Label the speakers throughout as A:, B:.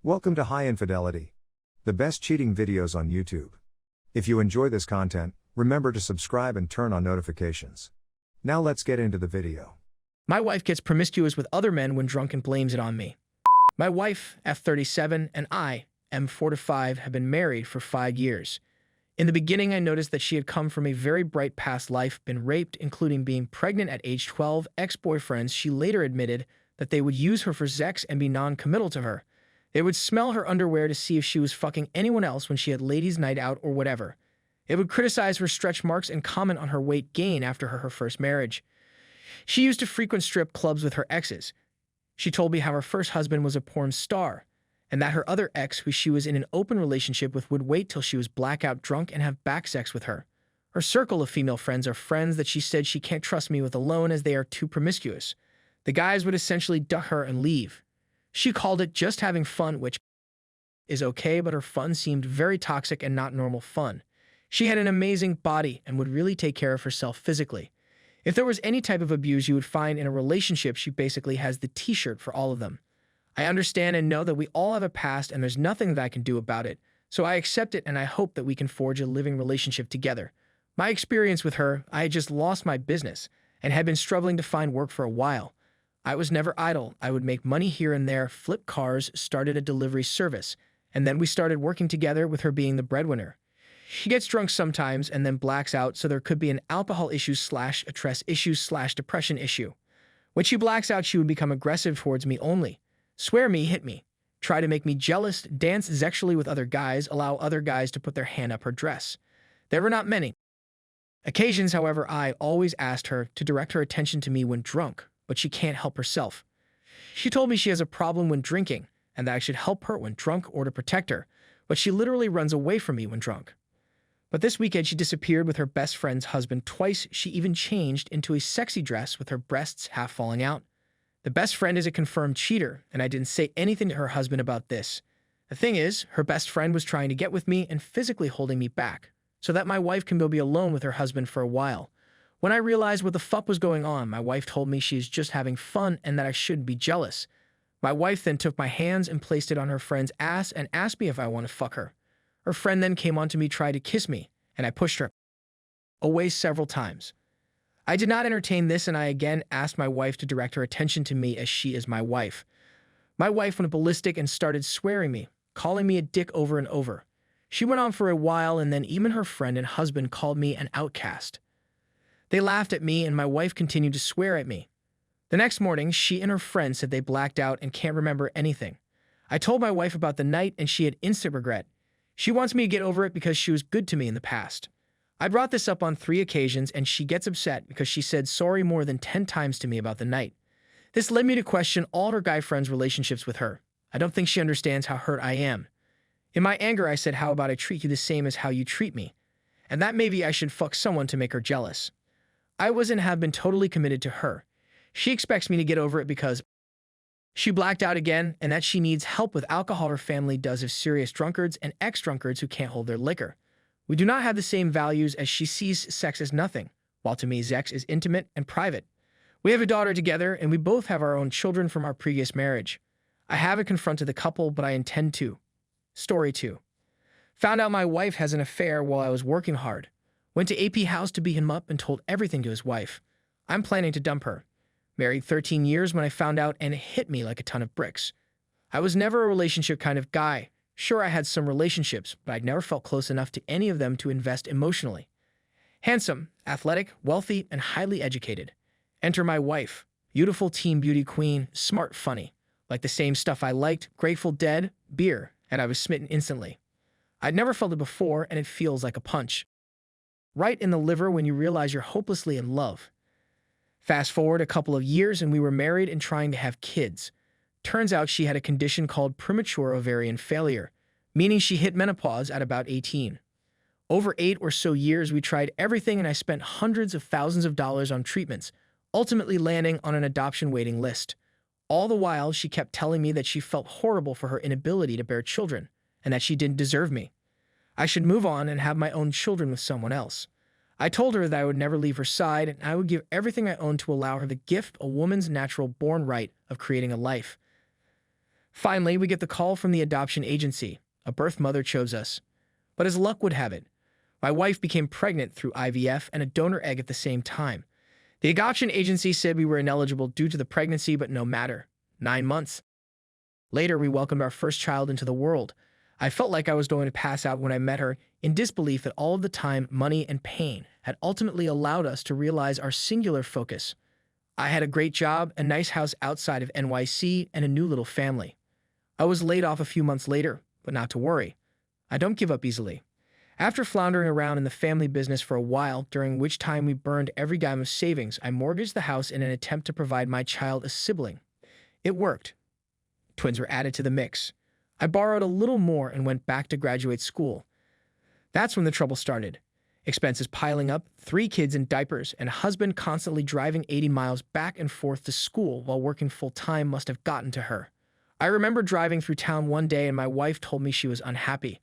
A: Welcome to High Infidelity, the best cheating videos on YouTube. If you enjoy this content, remember to subscribe and turn on notifications. Now let's get into the video.
B: My wife gets promiscuous with other men when drunk and blames it on me. My wife, F37, and I, M45, have been married for 5 years. In the beginning, I noticed that she had come from a very bright past life, been raped, including being pregnant at age 12, ex-boyfriends. She later admitted that they would use her for sex and be non-committal to her. They would smell her underwear to see if she was fucking anyone else when she had ladies' night out or whatever. It would criticize her stretch marks and comment on her weight gain after her first marriage. She used to frequent strip clubs with her exes. She told me how her first husband was a porn star, and that her other ex, who she was in an open relationship with, would wait till she was blackout drunk and have back sex with her. Her circle of female friends are friends that she said she can't trust me with alone as they are too promiscuous. The guys would essentially duck her and leave. She called it just having fun, which is okay, but her fun seemed very toxic and not normal fun. She had an amazing body and would really take care of herself physically. If there was any type of abuse you would find in a relationship, she basically has the t-shirt for all of them. I understand and know that we all have a past and there's nothing that I can do about it, so I accept it and I hope that we can forge a living relationship together. My experience with her, I had just lost my business and had been struggling to find work for a while. I was never idle. I would make money here and there, flip cars, started a delivery service, and then we started working together with her being the breadwinner. She gets drunk sometimes and then blacks out, so there could be an alcohol issue / a stress issue / depression issue. When she blacks out, she would become aggressive towards me only. Swear me, hit me, try to make me jealous, dance sexually with other guys, allow other guys to put their hand up her dress. There were not many occasions, however, I always asked her to direct her attention to me when drunk, but she can't help herself. She told me she has a problem when drinking, and that I should help her when drunk or to protect her, but she literally runs away from me when drunk. But this weekend she disappeared with her best friend's husband twice. She even changed into a sexy dress with her breasts half falling out. The best friend is a confirmed cheater, and I didn't say anything to her husband about this. The thing is, her best friend was trying to get with me and physically holding me back, so that my wife can go be alone with her husband for a while. When I realized what the fuck was going on, my wife told me she's just having fun and that I shouldn't be jealous. My wife then took my hands and placed it on her friend's ass and asked me if I want to fuck her. Her friend then came on to me, tried to kiss me, and I pushed her away several times. I did not entertain this, and I again asked my wife to direct her attention to me as she is my wife. My wife went ballistic and started swearing me, calling me a dick over and over. She went on for a while, and then even her friend and husband called me an outcast. They laughed at me, and my wife continued to swear at me. The next morning, she and her friend said they blacked out and can't remember anything. I told my wife about the night, and she had instant regret. She wants me to get over it because she was good to me in the past. I brought this up on 3 occasions, and she gets upset because she said sorry more than 10 times to me about the night. This led me to question all her guy friends' relationships with her. I don't think she understands how hurt I am. In my anger, I said, how about I treat you the same as how you treat me? And that maybe I should fuck someone to make her jealous. I was and have been totally committed to her. She expects me to get over it because she blacked out again and that she needs help with alcohol. Her family does have serious drunkards and ex-drunkards who can't hold their liquor. We do not have the same values as she sees sex as nothing, while to me sex is intimate and private. We have a daughter together and we both have our own children from our previous marriage. I haven't confronted the couple, but I intend to. Story 2. Found out my wife has an affair while I was working hard. Went to AP house to beat him up and told everything to his wife. I'm planning to dump her. Married 13 years when I found out, and it hit me like a ton of bricks. I was never a relationship kind of guy. Sure, I had some relationships, but I'd never felt close enough to any of them to invest emotionally. Handsome, athletic, wealthy, and highly educated. Enter my wife. Beautiful teen beauty queen, smart, funny. Like the same stuff I liked, Grateful Dead, beer, and I was smitten instantly. I'd never felt it before, and it feels like a punch. Right in the liver when you realize you're hopelessly in love. Fast forward a couple of years and we were married and trying to have kids. Turns out she had a condition called premature ovarian failure, meaning she hit menopause at about 18. Over 8 or so years we tried everything and I spent hundreds of thousands of dollars on treatments, ultimately landing on an adoption waiting list. All the while she kept telling me that she felt horrible for her inability to bear children and that she didn't deserve me. I should move on and have my own children with someone else. I told her that I would never leave her side and I would give everything I owned to allow her the gift, a woman's natural born right of creating a life. Finally, we get the call from the adoption agency. A birth mother chose us. But as luck would have it, my wife became pregnant through IVF and a donor egg at the same time. The adoption agency said we were ineligible due to the pregnancy, but no matter. 9 months later, we welcomed our first child into the world. I felt like I was going to pass out when I met her, in disbelief that all of the time, money, and pain had ultimately allowed us to realize our singular focus. I had a great job, a nice house outside of NYC, and a new little family. I was laid off a few months later, but not to worry. I don't give up easily. After floundering around in the family business for a while, during which time we burned every dime of savings, I mortgaged the house in an attempt to provide my child a sibling. It worked. Twins were added to the mix. I borrowed a little more and went back to graduate school. That's when the trouble started. Expenses piling up, 3 kids in diapers, and a husband constantly driving 80 miles back and forth to school while working full-time must have gotten to her. I remember driving through town one day and my wife told me she was unhappy.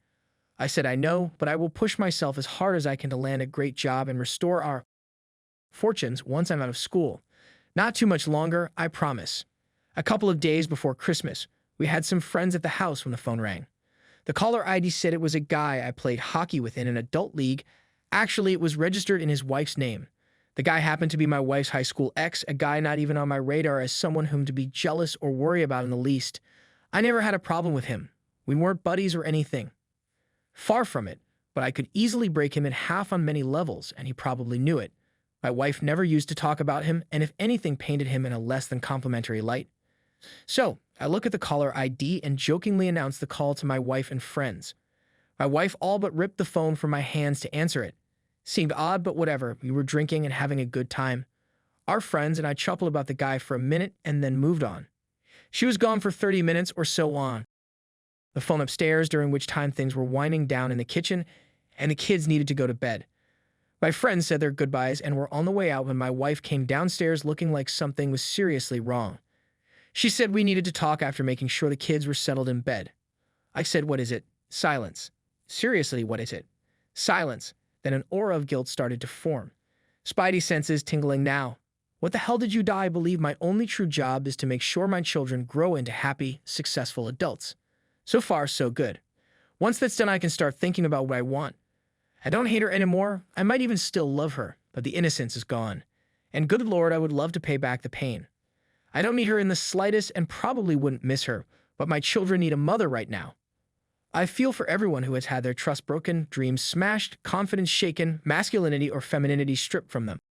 B: I said, I know, but I will push myself as hard as I can to land a great job and restore our fortunes once I'm out of school. Not too much longer, I promise. A couple of days before Christmas, we had some friends at the house when the phone rang. The caller ID said it was a guy I played hockey with in an adult league. Actually, it was registered in his wife's name. The guy happened to be my wife's high school ex, a guy not even on my radar as someone whom to be jealous or worry about in the least. I never had a problem with him. We weren't buddies or anything. Far from it, but I could easily break him in half on many levels, and he probably knew it. My wife never used to talk about him, and if anything painted him in a less than complimentary light. So, I look at the caller ID and jokingly announce the call to my wife and friends. My wife all but ripped the phone from my hands to answer it. Seemed odd, but whatever. We were drinking and having a good time. Our friends and I chuckled about the guy for a minute and then moved on. She was gone for 30 minutes or so on. The phone upstairs, during which time things were winding down in the kitchen and the kids needed to go to bed. My friends said their goodbyes and were on the way out when my wife came downstairs looking like something was seriously wrong. She said we needed to talk after making sure the kids were settled in bed. I said, what is it? Silence. Seriously, what is it? Silence. Then an aura of guilt started to form. Spidey senses tingling now. What the hell did you die? I believe my only true job is to make sure my children grow into happy, successful adults. So far, so good. Once that's done, I can start thinking about what I want. I don't hate her anymore. I might even still love her, but the innocence is gone. And good Lord, I would love to pay back the pain. I don't need her in the slightest and probably wouldn't miss her, but my children need a mother right now. I feel for everyone who has had their trust broken, dreams smashed, confidence shaken, masculinity or femininity stripped from them.